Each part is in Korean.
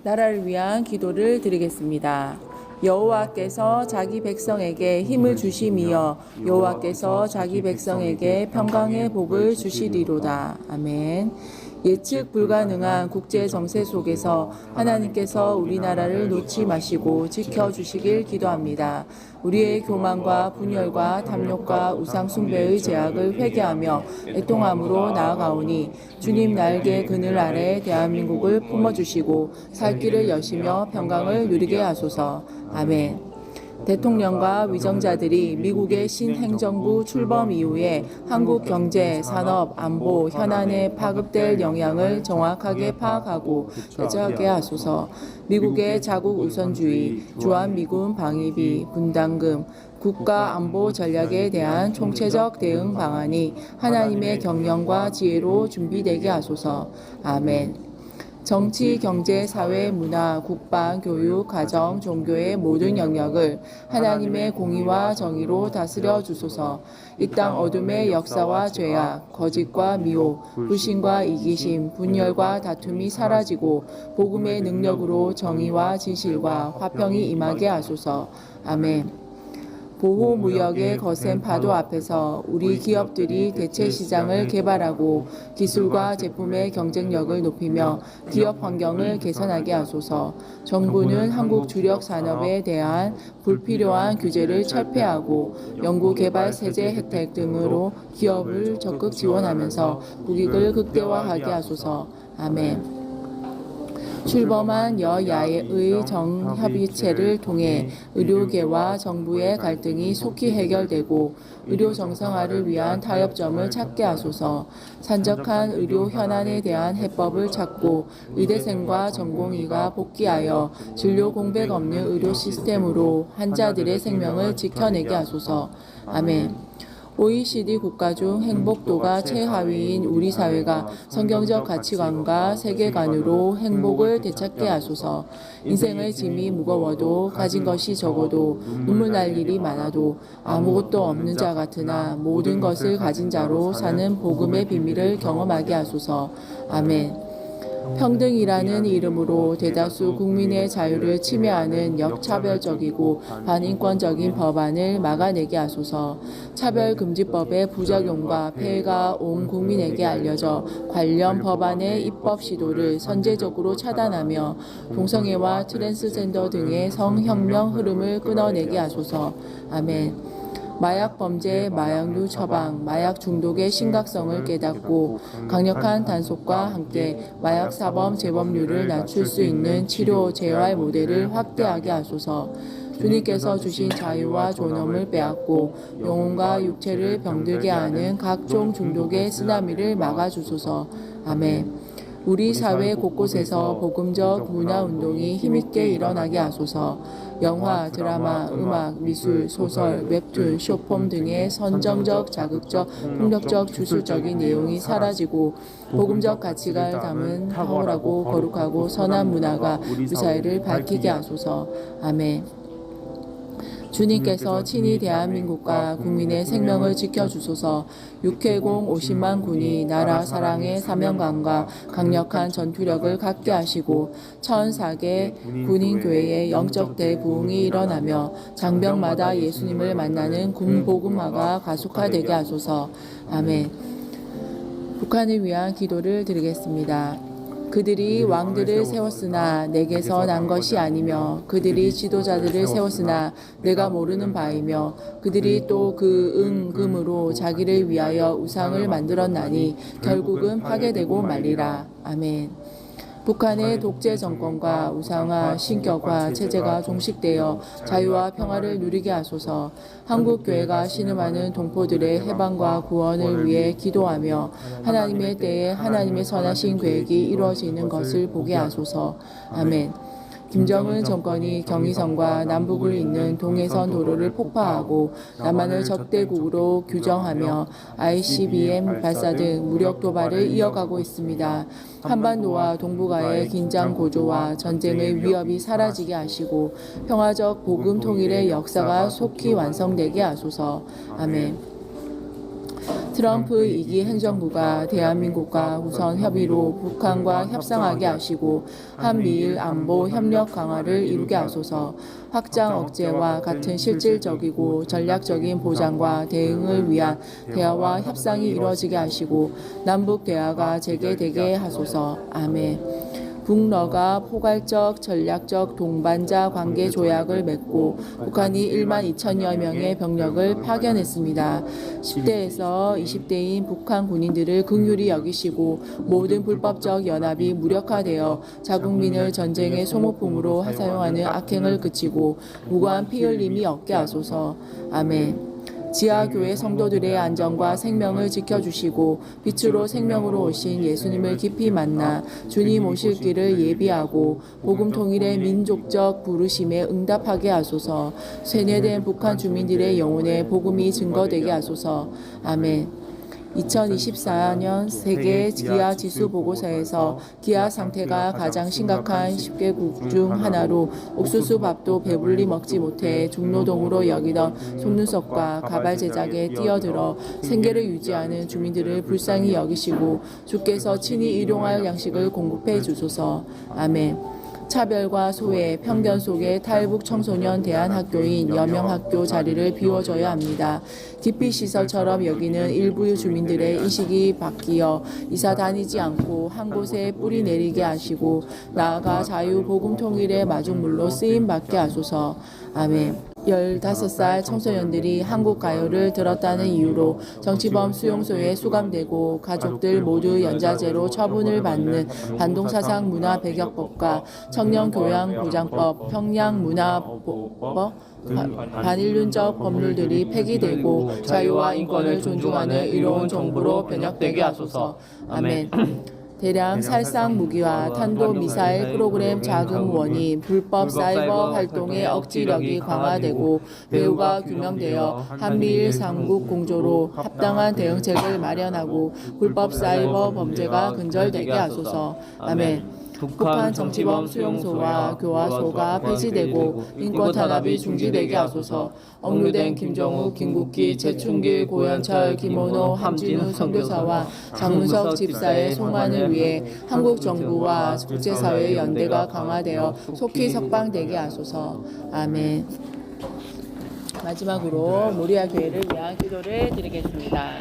나라를 위한 기도를 드리겠습니다. 여호와께서 자기 백성에게 힘을 주심이여 여호와께서 자기 백성에게 평강의 복을 주시리로다. 아멘. 예측 불가능한 국제 정세 속에서 하나님께서 우리나라를 놓지 마시고 지켜주시길 기도합니다. 우리의 교만과 분열과 탐욕과 우상 숭배의 죄악을 회개하며 애통함으로 나아가오니 주님 날개 그늘 아래 대한민국을 품어주시고 살 길을 여시며 평강을 누리게 하소서. 아멘. 대통령과 위정자들이 미국의 신행정부 출범 이후에 한국 경제, 산업, 안보, 현안에 파급될 영향을 정확하게 파악하고 대처하게 하소서. 미국의 자국 우선주의, 주한미군 방위비, 분담금, 국가 안보 전략에 대한 총체적 대응 방안이 하나님의 경영과 지혜로 준비되게 하소서. 아멘. 정치, 경제, 사회, 문화, 국방, 교육, 가정, 종교의 모든 영역을 하나님의 공의와 정의로 다스려 주소서. 이 땅 어둠의 역사와 죄악, 거짓과 미혹, 불신과 이기심, 분열과 다툼이 사라지고 복음의 능력으로 정의와 진실과 화평이 임하게 하소서. 아멘. 보호무역의 거센 파도 앞에서 우리 기업들이 대체 시장을 개발하고 기술과 제품의 경쟁력을 높이며 기업 환경을 개선하게 하소서. 정부는 한국 주력 산업에 대한 불필요한 규제를 철폐하고 연구개발 세제 혜택 등으로 기업을 적극 지원하면서 국익을 극대화하게 하소서. 아멘. 출범한 여야의 정협의체를 통해 의료계와 정부의 갈등이 속히 해결되고 의료 정상화를 위한 타협점을 찾게 하소서. 산적한 의료 현안에 대한 해법을 찾고 의대생과 전공의가 복귀하여 진료 공백 없는 의료 시스템으로 환자들의 생명을 지켜내게 하소서. 아멘. OECD 국가 중 행복도가 최하위인 우리 사회가 성경적 가치관과 세계관으로 행복을 되찾게 하소서. 인생의 짐이 무거워도 가진 것이 적어도 눈물 날 일이 많아도 아무것도 없는 자 같으나 모든 것을 가진 자로 사는 복음의 비밀을 경험하게 하소서. 아멘. 평등이라는 이름으로 대다수 국민의 자유를 침해하는 역차별적이고 반인권적인 법안을 막아내게 하소서. 차별금지법의 부작용과 폐해가 온 국민에게 알려져 관련 법안의 입법 시도를 선제적으로 차단하며 동성애와 트랜스젠더 등의 성혁명 흐름을 끊어내게 하소서. 아멘. 마약 범죄, 마약류 처방, 마약 중독의 심각성을 깨닫고 강력한 단속과 함께 마약 사범 재범률을 낮출 수 있는 치료 재활 모델을 확대하게 하소서. 주님께서 주신 자유와 존엄을 빼앗고 영혼과 육체를 병들게 하는 각종 중독의 쓰나미를 막아주소서. 아멘. 우리 사회 곳곳에서 복음적 문화운동이 힘있게 일어나게 하소서. 영화, 드라마, 음악, 미술, 소설, 웹툰, 쇼폼 등의 선정적, 자극적, 폭력적, 주술적인 내용이 사라지고 복음적 가치가 담은 탁월하고 거룩하고 선한 문화가 우리 사회를 밝히게 하소서. 아멘. 주님께서 친히 대한민국과 국민의 생명을 지켜주소서. 육해공 50만 군이 나라 사랑의 사명감과 강력한 전투력을 갖게 하시고 1004개 군인교회의 영적 대부흥이 일어나며 장병마다 예수님을 만나는 군복음화가 가속화되게 하소서. 아멘. 북한을 위한 기도를 드리겠습니다. 그들이 왕들을 세웠으나 내게서 난 것이 아니며 그들이 지도자들을 세웠으나 내가 모르는 바이며 그들이 또 그 은금으로 자기를 위하여 우상을 만들었나니 결국은 파괴되고 말리라. 아멘. 북한의 독재 정권과 우상화, 신격화 체제가 종식되어 자유와 평화를 누리게 하소서. 한국 교회가 신음하는 동포들의 해방과 구원을 위해 기도하며 하나님의 때에 하나님의 선하신 계획이 이루어지는 것을 보게 하소서. 아멘. 김정은 정권이 경의선과 남북을 잇는 동해선 도로를 폭파하고 남한을 적대국으로 규정하며 ICBM 발사 등 무력 도발을 이어가고 있습니다. 한반도와 동북아의 긴장 고조와 전쟁의 위협이 사라지게 하시고 평화적 복음 통일의 역사가 속히 완성되게 하소서. 아멘. 트럼프 2기 행정부가 대한민국과 우선 협의로 북한과 협상하게 하시고 한미일 안보 협력 강화를 이루게 하소서. 확장 억제와 같은 실질적이고 전략적인 보장과 대응을 위한 대화와 협상이 이루어지게 하시고 남북 대화가 재개되게 하소서. 아멘. 북러가 포괄적 전략적 동반자 관계 조약을 맺고 북한이 1만 2천여 명의 병력을 파견했습니다. 10대에서 20대인 북한 군인들을 긍휼히 여기시고 모든 불법적 연합이 무력화되어 자국민을 전쟁의 소모품으로 사용하는 악행을 그치고 무고한 피 흘림이 없게 하소서. 아멘. 지하교회 성도들의 안전과 생명을 지켜주시고 빛으로 생명으로 오신 예수님을 깊이 만나 주님 오실 길을 예비하고 복음 통일의 민족적 부르심에 응답하게 하소서. 쇠뇌된 북한 주민들의 영혼에 복음이 증거되게 하소서. 아멘. 2024년 세계 기아 지수 보고서에서 기아 상태가 가장 심각한 10개국 중 하나로 옥수수 밥도 배불리 먹지 못해 중노동으로 여기던 속눈썹과 가발 제작에 뛰어들어 생계를 유지하는 주민들을 불쌍히 여기시고 주께서 친히 일용할 양식을 공급해 주소서. 아멘. 차별과 소외, 편견 속의 탈북 청소년 대안학교인 여명학교 자리를 비워줘야 합니다. 기피시설처럼 여기는 일부 주민들의 인식이 바뀌어 이사 다니지 않고 한 곳에 뿌리 내리게 하시고 나아가 자유복음통일의 마중물로 쓰임받게 하소서. 아멘. 15살 청소년들이 한국 가요를 들었다는 이유로 정치범 수용소에 수감되고 가족들 모두 연좌제로 처분을 받는 반동사상 문화배격법과 청년교양보장법, 평양문화법, 반인륜적 법률들이 폐기되고 자유와 인권을 존중하는 이로운 정부로 변혁되게 하소서. 아멘. 대량 살상 무기와 탄도미사일 프로그램 자금원이 불법 사이버 활동의 억지력이 강화되고 배후가 규명되어 한미일 삼국 공조로 합당한 대응책을 마련하고 불법 사이버 범죄가 근절되게 하소서. 아멘. 북한 정치범 수용소와 교화소가 폐지되고 인권 탄압이 중지되게 하소서. 억류된 김정우, 김국희, 최충길, 고현철, 김원호, 함진우 선교사와 장문석 집사의 송환을 위해 한국 정부와 국제사회의 연대가 강화되어 속히 석방되게 하소서. 아멘. 마지막으로 모리아 교회를 위한 기도를 드리겠습니다.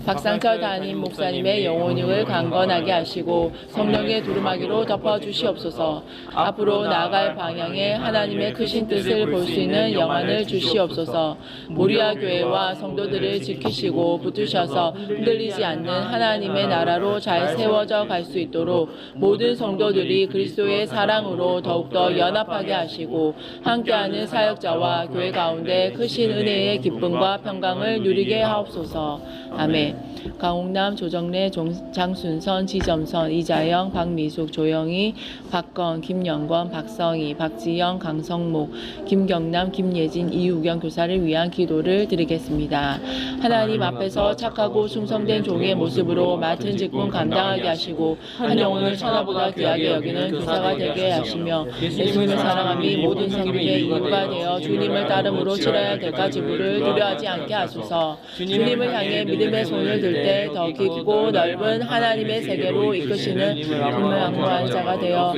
박상철 담임 목사님의 영혼을 강건하게 하시고 성령의 두루마기로 덮어주시옵소서. 앞으로 나아갈 방향에 하나님의 크신 뜻을 볼 수 있는 영안을 주시옵소서. 모리아 교회와 성도들을 지키시고 붙드셔서 흔들리지 않는 하나님의 나라로 잘 세워져 갈 수 있도록 모든 성도들이 그리스도의 사랑으로 더욱더 연합하게 하시고 함께하는 사역자와 교회 가운데 크신 은혜의 기쁨과 평강을 누리게 하옵소서. 아멘. 강홍남, 조정래, 장순선, 지점선, 이자영, 박미숙, 조영희, 박건, 김영권, 박성희, 박지영, 강성목, 김경남, 김예진, 이우경 교사를 위한 기도를 드리겠습니다. 하나님 앞에서 착하고 충성된 종의 모습으로 맡은 직분 감당하게 하시고 한 영혼을 천하보다 귀하게 여기는 교사가 되게 하시며 예수님을 사랑함이 모든 생명의 이유가 되어 주님을 따름으로 치러야 될까 지부를 두려워하지 않게 하소서. 주님을 향해 믿음의 손을 들 때 더 깊고 넓은 하나님의 세계로 이끄시는 분명한 자가 되어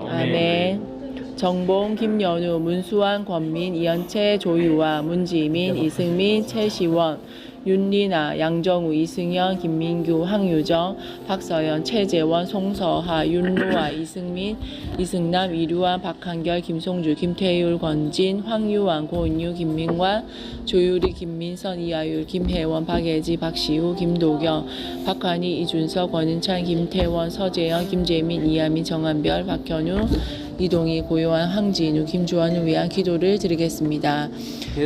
아멘. 정봉, 김연우, 문수환, 권민, 이현채, 조유아, 문지민, 이승민, 최시원, 윤리나, 양정우, 이승현, 김민규, 황유정, 박서연, 최재원, 송서하, 윤로아, 이승민, 이승남, 이류환, 박한결, 김송주, 김태율, 권진, 황유환, 고은유, 김민관, 조유리, 김민선, 이하율, 김혜원, 박예지, 박시우, 김도경, 박환희, 이준석, 권은찬, 김태원, 서재현, 김재민, 이하민, 정한별, 박현우, 이동희, 고요한, 황진우, 김주환을 위한 기도를 드리겠습니다.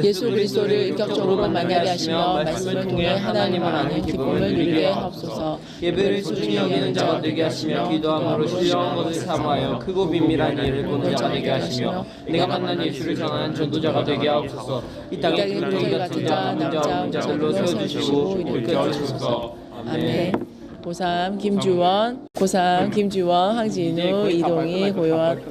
예수 그리스도를 인격적으로 만나게 하시며 말씀을 통해 하나님을 아는 기쁨을 누리게 하옵소서. 예배를 소중히 여기는 자가 되게 하시며 기도함으로 신령한 것을 사모하여 크고 비밀한 일을 보는 자가 되게 하시며 내가 만난 예수를 전하는 전도자가 되게 하옵소서. 이 땅에 불덩이 같은 자, 남자, 혼자로 세워주시고 일으켜 주소서. 아멘. 고3 김주원, 황진우, 이동희, 고요한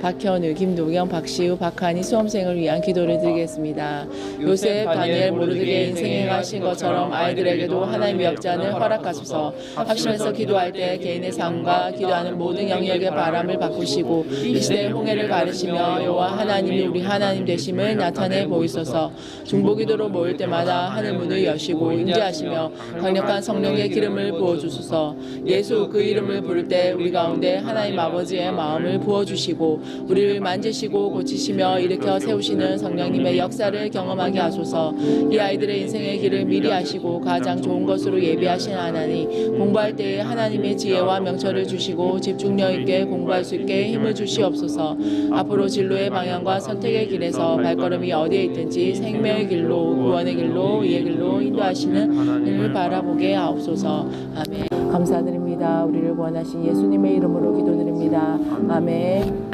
박현우, 김도경, 박시우, 박한희 수험생을 위한 기도를 드리겠습니다. 요셉, 다니엘, 모르드게 인생에 행하신 것처럼 아이들에게도 하나님의 역자는 허락하소서. 합심해서 기도할 때 개인의 삶과 기도하는 모든 영역의 바람을 바꾸시고 이 시대의 홍해를 가르시며 여호와 하나님이 우리 하나님 되심을 나타내 보이소서. 중보기도로 모일 때마다 하늘 문을 여시고 임재하시며 강력한 성령의 기름을 부어주소서. 예수 그 이름을 부를 때 우리 가운데 하나님 아버지의 마음을 부어주시고 우리를 만지시고 고치시며 일으켜 세우시는 성령님의 역사를 경험하게 하소서. 이 아이들의 인생의 길을 미리 하시고 가장 좋은 것으로 예비하신 하나님, 공부할 때에 하나님의 지혜와 명철을 주시고 집중력 있게 공부할 수 있게 힘을 주시옵소서. 앞으로 진로의 방향과 선택의 길에서 발걸음이 어디에 있든지 생명의 길로, 구원의 길로, 의의 길로 인도하시는 하늘을 바라보게 하옵소서. 아멘. 감사드립니다. 우리를 구원하신 예수님의 이름으로 기도드립니다. 아멘.